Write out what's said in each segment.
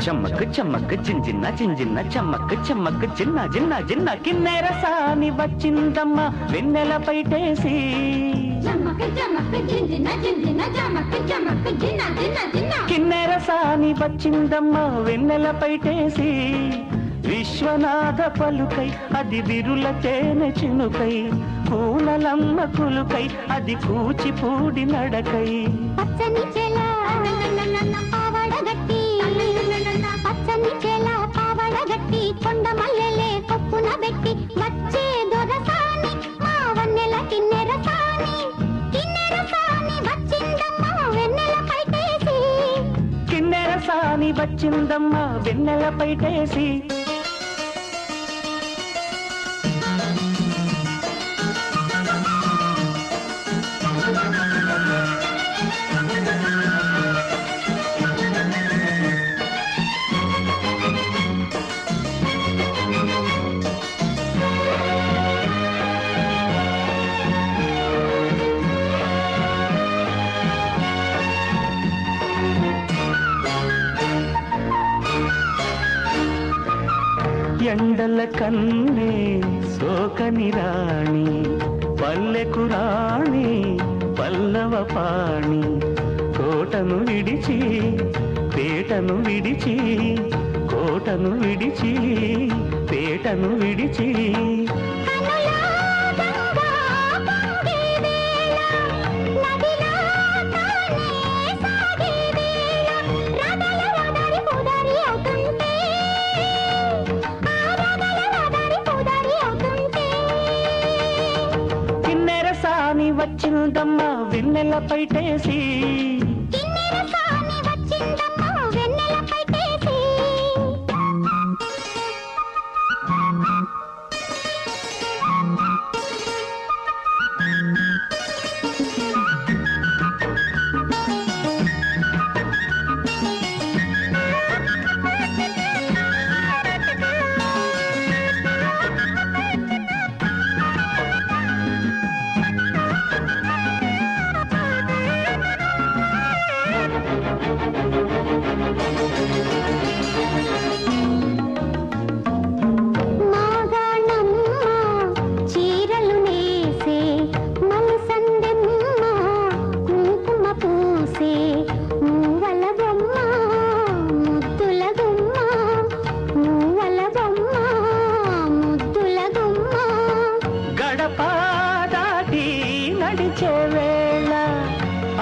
చమ్మక్ చమ్మక్ జింజిన్న జింజిన్న చమ్మక్ చమ్మక్ జిన్న జిన్న జిన్న కిన్నెర సాని వచ్చిందమ్మ వెన్నెల పైటేసి కిన్నెర సాని వచ్చిందమ్మ వెన్నెల పైటేసి విశ్వనాథ పలుకై అది విరుల తేనె చినుకై కూనలమ్మ కులుకై అది కూచిపూడి నడకై పచ్చని చెల పావడగట్టి పచ్చని చెల పావడగట్టి కొండ మల్లెలే కొప్పున పెట్టి వచ్చే దొరసాని మా వన్నెల కిన్నెర సాని వచ్చిందమ్మ వెన్నెల పైటేసి కిన్నెర సాని వచ్చిందమ్మ వెన్నెల పైటేసి ఎండల కన్నే సోకని రాణి పల్లెకు రాణి పల్లవ పాణి కోటను విడిచి పేటను విడిచి కోటను విడిచి పేటను విడిచి వచ్చిందమ్మ వెన్నెల పైటేసి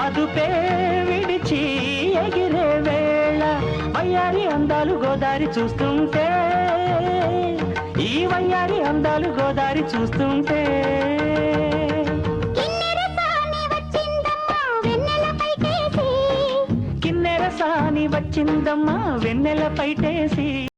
అదుపే విడిచి ఎగిరే వేళ వయ్యారి అందాలు గోదారి చూస్తుంటే ఈ వయ్యారి అందాలు గోదారి చూస్తుంటే కిన్నెర సాని వచ్చిందమ్మా వెన్నెల పైటేసి